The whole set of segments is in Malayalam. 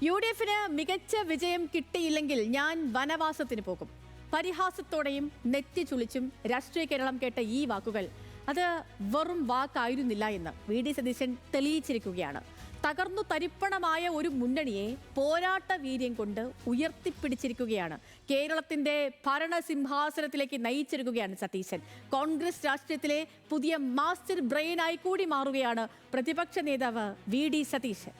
UDFന് മികച്ച വിജയം കിട്ടിയില്ലെങ്കിൽ ഞാൻ വനവാസത്തിന് പോകും. പരിഹാസത്തോടെയും നെറ്റി ചുളിച്ചും രാഷ്ട്രീയ കേരളം കേട്ട ഈ വാക്കുകൾ അത് വെറും വാക്കായിരുന്നില്ല എന്ന് VD സതീശൻ തെളിയിച്ചിരിക്കുകയാണ്. തകർന്നു തരിപ്പണമായ ഒരു മുന്നണിയെ പോരാട്ട വീര്യം കൊണ്ട് ഉയർത്തിപ്പിടിച്ചിരിക്കുകയാണ്. കേരളത്തിന്റെ ഭരണസിംഹാസനത്തിലേക്ക് നയിച്ചിരിക്കുകയാണ് സതീശൻ. കോൺഗ്രസ് രാഷ്ട്രീയത്തിലെ പുതിയ മാസ്റ്റർ ബ്രെയിനായി കൂടി മാറുകയാണ് പ്രതിപക്ഷ നേതാവ് VD സതീശൻ.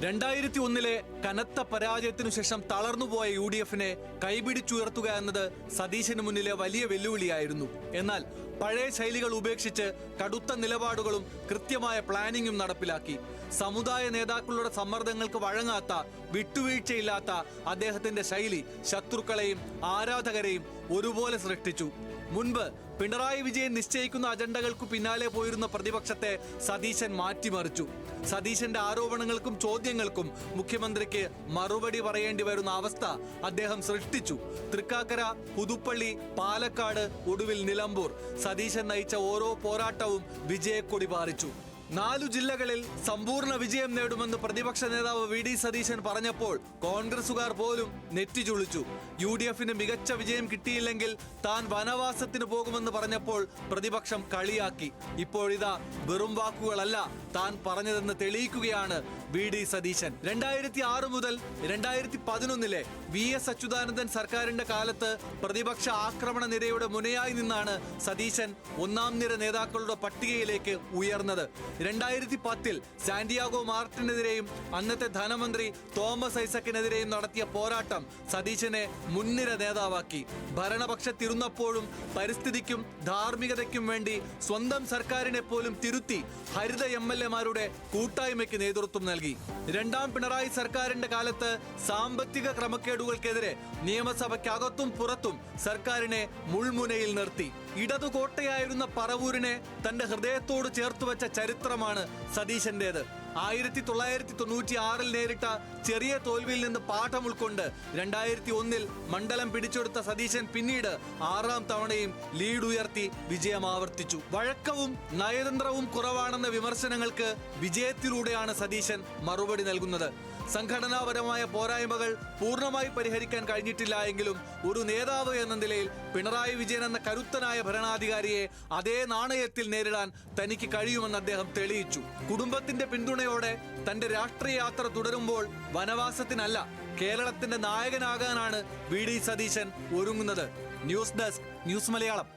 2001 കനത്ത പരാജയത്തിനു ശേഷം തളർന്നുപോയ UDFനെ കൈപിടിച്ചുയർത്തുക എന്നത് സതീശന് മുന്നിലെ വലിയ വെല്ലുവിളിയായിരുന്നു. എന്നാൽ പഴയ ശൈലികൾ ഉപേക്ഷിച്ച് കടുത്ത നിലപാടുകളും കൃത്യമായ പ്ലാനിങ്ങും നടപ്പിലാക്കി. സമുദായ നേതാക്കളുടെ സമ്മർദ്ദങ്ങൾക്ക് വഴങ്ങാത്ത, വിട്ടുവീഴ്ചയില്ലാത്ത അദ്ദേഹത്തിന്റെ ശൈലി ശത്രുക്കളെയും ആരാധകരെയും ഒരുപോലെ സൃഷ്ടിച്ചു. മുൻപ് പിണറായി വിജയൻ നിശ്ചയിക്കുന്ന അജണ്ടകൾക്കു പിന്നാലെ പോയിരുന്ന പ്രതിപക്ഷത്തെ സതീശൻ മാറ്റിമറിച്ചു. സതീശന്റെ ആരോപണങ്ങൾക്കും ചോദ്യങ്ങൾക്കും മുഖ്യമന്ത്രിക്ക് മറുപടി പറയേണ്ടി വരുന്ന അവസ്ഥ അദ്ദേഹം സൃഷ്ടിച്ചു. തൃക്കാക്കര, പുതുപ്പള്ളി, പാലക്കാട്, ഒടുവിൽ നിലമ്പൂർ, സതീശൻ നയിച്ച ഓരോ പോരാട്ടവും വിജയക്കൊടി പാറിച്ചു. 4 ജില്ലകളിൽ സമ്പൂർണ്ണ വിജയം നേടുമെന്ന് പ്രതിപക്ഷ നേതാവ് VD സതീശൻ പറഞ്ഞപ്പോൾ കോൺഗ്രസുകാർ പോലും നെറ്റിചുളിച്ചു. UDFന് മികച്ച വിജയം കിട്ടിയില്ലെങ്കിൽ താൻ വനവാസത്തിന് പോകുമെന്ന് പറഞ്ഞപ്പോൾ പ്രതിപക്ഷം കളിയാക്കി. ഇപ്പോഴിതാ വെറും വാക്കുകളല്ല താൻ പറഞ്ഞതെന്ന് തെളിയിക്കുകയാണ് VD സതീശൻ. 2006 മുതൽ 2011 VS അച്യുതാനന്ദൻ സർക്കാരിന്റെ കാലത്ത് പ്രതിപക്ഷ ആക്രമണ നിരയുടെ മുനയായി നിന്നാണ് സതീശൻ ഒന്നാം നിര നേതാക്കളുടെ പട്ടികയിലേക്ക് ഉയർന്നത്. 2010 സാന്റിയാഗോ മാർട്ടിനെതിരെയും അന്നത്തെ ധനമന്ത്രി തോമസ് ഐസക്കിനെതിരെയും നടത്തിയ പോരാട്ടം സതീശനെ മുൻനിര നേതാവാക്കി. ഭരണപക്ഷത്തിരുന്നപ്പോഴും പരിസ്ഥിതിക്കും ധാർമ്മികതയ്ക്കും വേണ്ടി സ്വന്തം സർക്കാരിനെ പോലും തിരുത്തി ഹരിത MLA-മാരുടെ കൂട്ടായ്മയ്ക്ക് നേതൃത്വം നൽകി. രണ്ടാം പിണറായി സർക്കാരിന്റെ കാലത്ത് സാമ്പത്തിക ക്രമക്കേടുകൾക്കെതിരെ നിയമസഭയ്ക്കകത്തും പുറത്തും സർക്കാരിനെ മുൾമുനയിൽ നിർത്തി. ഇടതുകോട്ടയായിരുന്ന പറവൂരിനെ തന്റെ ഹൃദയത്തോട് ചേർത്തുവെച്ച ചരിത്രമാണ് സതീശന്റേത്. 1996 നേരിട്ട ചെറിയ തോൽവിയിൽ നിന്ന് പാഠം ഉൾക്കൊണ്ട് 2001 മണ്ഡലം പിടിച്ചെടുത്ത സതീശൻ പിന്നീട് 6ാം തവണയും ലീഡ് ഉയർത്തി വിജയം ആവർത്തിച്ചു. വഴക്കവും നയതന്ത്രവും കുറവാണെന്ന വിമർശനങ്ങൾക്ക് വിജയത്തിലൂടെയാണ് സതീശൻ മറുപടി നൽകുന്നത്. സംഘടനാപരമായ പോരായ്മകൾ പൂർണ്ണമായി പരിഹരിക്കാൻ കഴിഞ്ഞിട്ടില്ല എങ്കിലും ഒരു നേതാവ് എന്ന നിലയിൽ പിണറായി വിജയൻ എന്ന കരുത്തനായ ഭരണാധികാരിയെ അതേ നാണയത്തിൽ നേരിടാൻ തനിക്ക് കഴിയുമെന്ന് അദ്ദേഹം തെളിയിച്ചു. കുടുംബത്തിന്റെ പിന്തുണയോടെ തന്റെ രാഷ്ട്രീയ യാത്ര തുടരുമ്പോൾ വനവാസത്തിനല്ല, കേരളത്തിന്റെ നായകനാകാനാണ് VD സതീശൻ ഒരുങ്ങുന്നത്. News desk, news Malayalam.